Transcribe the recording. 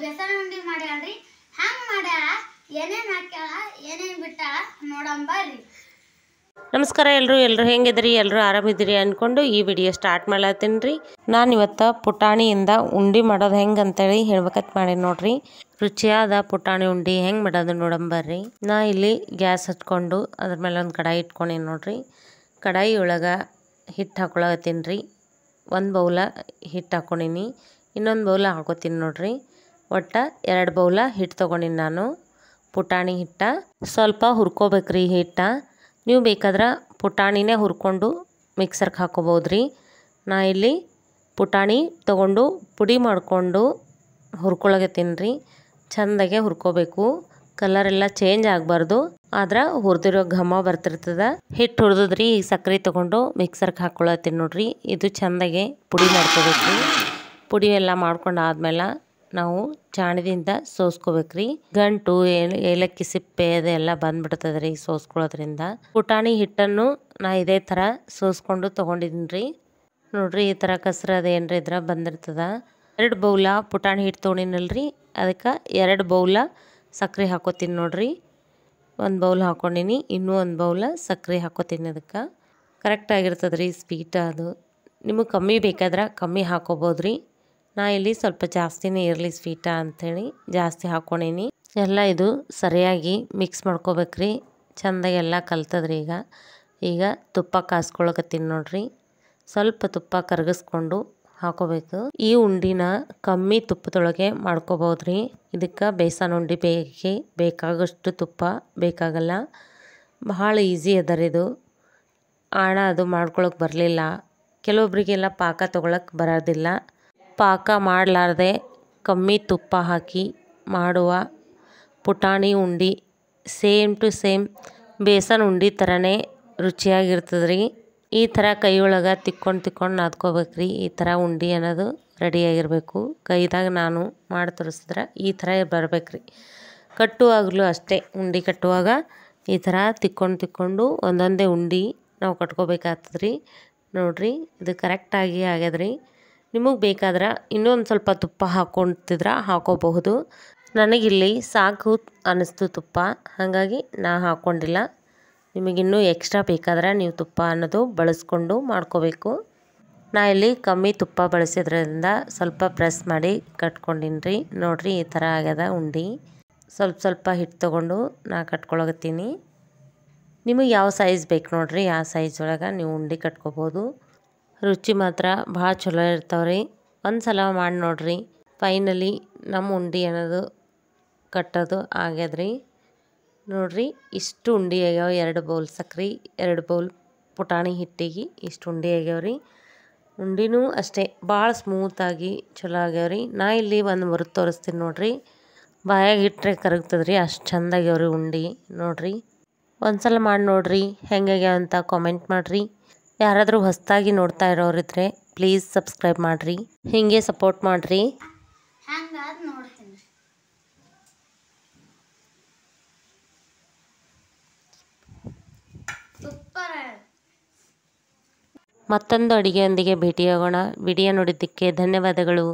ಬೇಸನ ಉಂಡಿ ಮಾಡ್ಯಾಳ್ರಿ. ಹಂಗೆ ಮಾಡ್ಯಾಳ, ಏನೇನು ಹಾಕ್ಯಾಳ ಏನೇನು ಬಿಟ್ಟಾಳ ನೋಡಂಬರ್ರಿ. ನಮಸ್ಕಾರ ಎಲ್ಲರೂ ಹೆಂಗಿದ್ರಿ? ಎಲ್ಲರೂ ಆರಾಮಿದ್ದೀರಿ ಅಂದ್ಕೊಂಡು ಈ ವಿಡಿಯೋ ಸ್ಟಾರ್ಟ್ ಮಾಡ್ಲತ್ತೀನಿ ರೀ. ನಾನು ಇವತ್ತು ಪುಟಾಣಿಯಿಂದ ಉಂಡೆ ಮಾಡೋದು ಹೆಂಗೆ ಅಂತೇಳಿ ಹೇಳ್ಬೇಕತ್ ಮಾಡಿ ನೋಡ್ರಿ. ರುಚಿಯಾದ ಪುಟಾಣಿ ಉಂಡೆ ಹೆಂಗೆ ಮಾಡೋದು ನೋಡಂಬರ್ರಿ. ನಾ ಇಲ್ಲಿ ಗ್ಯಾಸ್ ಹಚ್ಕೊಂಡು ಅದ್ರ ಮೇಲೆ ಒಂದು ಕಡಾಯಿ ಇಟ್ಕೊಂಡೀನಿ ನೋಡ್ರಿ. ಕಡಾಯಿ ಒಳಗೆ ಹಿಟ್ಟು ಹಾಕೊಳತ್ತೀನಿ ರೀ. ಒಂದು ಬೌಲ ಹಿಟ್ಟು ಹಾಕ್ಕೊಂಡೀನಿ, ಇನ್ನೊಂದು ಬೌಲ ಹಾಕೋತೀನಿ ನೋಡ್ರಿ. ಒಟ್ಟು 2 ಬೌಲ ಹಿಟ್ಟು ತೊಗೊಂಡಿನಿ ನಾನು. ಪುಟಾಣಿ ಹಿಟ್ಟ ಸ್ವಲ್ಪ ಹುರ್ಕೋಬೇಕ್ರಿ ಹಿಟ್ಟ. ನೀವು ಬೇಕಾದ್ರೆ ಪುಟಾಣಿನೇ ಹುರ್ಕೊಂಡು ಮಿಕ್ಸರ್ಗೆ ಹಾಕೋಬೋದ್ರಿ. ನಾ ಇಲ್ಲಿ ಪುಟಾಣಿ ತೊಗೊಂಡು ಪುಡಿ ಮಾಡಿಕೊಂಡು ಹುರ್ಕೊಳಗತ್ತೀನಿ ರೀ. ಚೆಂದಾಗೆ ಹುರ್ಕೋಬೇಕು, ಕಲರೆಲ್ಲ ಚೇಂಜ್ ಆಗಬಾರ್ದು, ಆದ್ರೆ ಹುರಿದಿರೋ ಘಮ ಬರ್ತಿರ್ತದೆ. ಹಿಟ್ಟು ಹುರಿದ್ರಿ, ಈಗ ಸಕ್ಕರೆ ತೊಗೊಂಡು ಮಿಕ್ಸರ್ಗೆ ಹಾಕ್ಕೊಳತ್ತೀನಿ ನೋಡ್ರಿ. ಇದು ಚೆಂದಾಗೆ ಪುಡಿ ಮಾಡ್ಕೋಬೇಕು. ಪುಡಿ ಎಲ್ಲ ಮಾಡ್ಕೊಂಡು ಆದ್ಮೇಲೆ ನಾವು ಚಾಣದಿಂದ ಸೋಸ್ಕೋಬೇಕ್ರಿ. ಗಂಟು ಏಲಕ್ಕಿ ಸಿಪ್ಪೆ ಅದೆಲ್ಲ ಬಂದ್ಬಿಡ್ತದೆ ರೀ ಸೋಸ್ಕೊಳ್ಳೋದ್ರಿಂದ. ಪುಟಾಣಿ ಹಿಟ್ಟನ್ನು ನಾ ಇದೇ ಥರ ಸೋಸ್ಕೊಂಡು ತೊಗೊಂಡಿದ್ದೀನಿ ರೀ. ನೋಡ್ರಿ, ಈ ಥರ ಕಸ್ರ ಅದೇನ್ರಿ ಇದ್ರ ಬಂದಿರ್ತದ. 2 ಬೌಲ ಪುಟಾಣಿ ಹಿಟ್ಟು ತೊಗೊಂಡಿನಲ್ರಿ, ಅದಕ್ಕೆ 2 ಬೌಲ ಸಕ್ಕರೆ ಹಾಕೋತೀನಿ ನೋಡ್ರಿ. 1 ಬೌಲ್ ಹಾಕ್ಕೊಂಡಿನಿ, ಇನ್ನೂ 1 ಬೌಲ ಸಕ್ಕರೆ ಹಾಕೋತೀನಿ. ಅದಕ್ಕೆ ಕರೆಕ್ಟಾಗಿರ್ತದೆ ರೀ ಸ್ವೀಟ್. ಅದು ನಿಮಗೆ ಕಮ್ಮಿ ಬೇಕಾದ್ರೆ ಕಮ್ಮಿ ಹಾಕೋಬೋದ್ರಿ. ನಾ ಇಲ್ಲಿ ಸ್ವಲ್ಪ ಜಾಸ್ತಿನೇ ಇರಲಿ ಸ್ವೀಟ ಅಂಥೇಳಿ ಜಾಸ್ತಿ ಹಾಕ್ಕೊಂಡೀನಿ. ಎಲ್ಲ ಇದು ಸರಿಯಾಗಿ ಮಿಕ್ಸ್ ಮಾಡ್ಕೋಬೇಕ್ರಿ. ಚೆಂದಾಗೆಲ್ಲ ಕಲ್ತದ್ರಿ. ಈಗ ತುಪ್ಪ ಕಾಸ್ಕೊಳಕತ್ತೀನಿ ನೋಡ್ರಿ. ಸ್ವಲ್ಪ ತುಪ್ಪ ಕರಗಿಸ್ಕೊಂಡು ಹಾಕೋಬೇಕು. ಈ ಉಂಡಿನ ಕಮ್ಮಿ ತುಪ್ಪದೊಳಗೆ ಮಾಡ್ಕೋಬೋದ್ರಿ. ಇದಕ್ಕೆ ಬೇಸನ್ ಉಂಡೆ ಬೇಕಾಗಷ್ಟು ತುಪ್ಪ ಬೇಕಾಗಲ್ಲ. ಬಹಳ ಈಸಿ ಅದರಿ ಇದು. ಆಣ ಅದು ಮಾಡ್ಕೊಳಕ್ಕೆ ಬರಲಿಲ್ಲ, ಕೆಲವೊಬ್ರಿಗೆಲ್ಲ ಪಾಕ ತೊಗೊಳಕ್ಕೆ ಬರೋದಿಲ್ಲ. ಪಾಕ ಮಾಡಲಾರ್ದೆ ಕಮ್ಮಿ ತುಪ್ಪ ಹಾಕಿ ಮಾಡುವ ಪುಟಾಣಿ ಉಂಡೆ ಸೇಮ್ ಟು ಸೇಮ್ ಬೇಸನ್ ಉಂಡೆ ಥರನೇ ರುಚಿಯಾಗಿರ್ತದೆ ರೀ. ಈ ಥರ ಕೈಯೊಳಗೆ ತಿಕ್ಕೊಂಡು ನಾದ್ಕೋಬೇಕ್ರಿ. ಈ ಥರ ಉಂಡೆ ಅನ್ನೋದು ರೆಡಿಯಾಗಿರಬೇಕು. ಕೈದಾಗ ನಾನು ಮಾಡಿ ತೋರಿಸಿದ್ರೆ ಈ ಥರ ಬರಬೇಕ್ರಿ. ಕಟ್ಟುವಾಗಲೂ ಅಷ್ಟೇ, ಉಂಡೆ ಕಟ್ಟುವಾಗ ಈ ಥರ ತಿಕ್ಕೊಂಡು ಒಂದೊಂದೇ ಉಂಡೆ ನಾವು ಕಟ್ಕೋಬೇಕಾಗ್ತದ್ರಿ. ನೋಡ್ರಿ, ಇದು ಕರೆಕ್ಟಾಗಿ ಆಗ್ಯದ್ರಿ. ನಿಮಗೆ ಬೇಕಾದ್ರೆ ಇನ್ನೊಂದು ಸ್ವಲ್ಪ ತುಪ್ಪ ಹಾಕ್ಕೊಂತಿದ್ರೆ ಹಾಕೋಬಹುದು. ನನಗಿಲ್ಲಿ ಸಾಕು ಅನ್ನಿಸ್ತು ತುಪ್ಪ, ಹಾಗಾಗಿ ನಾ ಹಾಕ್ಕೊಂಡಿಲ್ಲ. ನಿಮಗಿನ್ನೂ ಎಕ್ಸ್ಟ್ರಾ ಬೇಕಾದ್ರೆ ನೀವು ತುಪ್ಪ ಅನ್ನೋದು ಬಳಸ್ಕೊಂಡು ಮಾಡ್ಕೋಬೇಕು. ನಾ ಇಲ್ಲಿ ಕಮ್ಮಿ ತುಪ್ಪ ಬಳಸಿದ್ರಿಂದ ಸ್ವಲ್ಪ ಪ್ರೆಸ್ ಮಾಡಿ ಕಟ್ಕೊಂಡಿನಿ ರೀ. ನೋಡಿರಿ, ಈ ಥರ ಆಗ್ಯದ ಉಂಡೆ. ಸ್ವಲ್ಪ ಹಿಟ್ಟು ತೊಗೊಂಡು ನಾ ಕಟ್ಕೊಳಕತ್ತೀನಿ. ನಿಮಗೆ ಯಾವ ಸೈಜ್ ಬೇಕು ನೋಡಿರಿ, ಆ ಸೈಜ್ ಒಳಗೆ ನೀವು ಉಂಡೆ ಕಟ್ಕೋಬೋದು. ರುಚಿ ಮಾತ್ರ ಭಾಳ ಚಲೋ ಇರ್ತಾವ್ರಿ. ಒಂದು ಸಲ ಮಾಡಿ ನೋಡ್ರಿ. ಫೈನಲಿ ನಮ್ಮ ಉಂಡೆ ಅನ್ನೋದು ಕಟ್ಟೋದು ಆಗ್ಯದ್ರಿ. ನೋಡ್ರಿ, ಇಷ್ಟು ಉಂಡೆ ಆಗ್ಯಾವ. 2 ಬೌಲ್ ಸಕ್ರೆ, 2 ಬೌಲ್ ಪುಟಾಣಿ ಹಿಟ್ಟಿಗೆ ಇಷ್ಟು ಉಂಡೆ ಆಗ್ಯಾವ್ರಿ. ಉಂಡೆನೂ ಅಷ್ಟೇ ಭಾಳ ಸ್ಮೂತಾಗಿ ಚಲೋ ಆಗ್ಯಾವ್ರಿ. ನಾ ಇಲ್ಲಿ ಒಂದು ಮುರಿದು ತೋರಿಸ್ತೀನಿ ನೋಡ್ರಿ. ಬಾಯಾಗ ಇಟ್ಟರೆ ಕರಗ್ತದ್ರಿ, ಅಷ್ಟು ಚೆಂದಾಗ್ಯಾವ್ರಿ ಉಂಡೆ. ನೋಡ್ರಿ, ಒಂದು ಸಲ ಮಾಡಿ ನೋಡ್ರಿ, ಹೆಂಗಾಗ್ಯಾವ ಅಂತ ಕಾಮೆಂಟ್ ಮಾಡಿರಿ. ಯಾರಾದರೂ ಹೊಸದಾಗಿ ನೋಡ್ತಾ ಇರೋರಿದ್ರೆ ಪ್ಲೀಸ್ ಸಬ್ಸ್ಕ್ರೈಬ್ ಮಾಡಿರಿ, ಹೀಗೆ ಸಪೋರ್ಟ್ ಮಾಡಿರಿ. ಹಂಗಾದ್ ನೋಡ್ತೀನಿ. ಸೂಪರ್. ಮತ್ತೊಂದು ಅಡುಗೆಯೊಂದಿಗೆ ಭೇಟಿಯಾಗೋಣ. ವಿಡಿಯೋ ನೋಡಿದ್ದಕ್ಕೆ ಧನ್ಯವಾದಗಳು.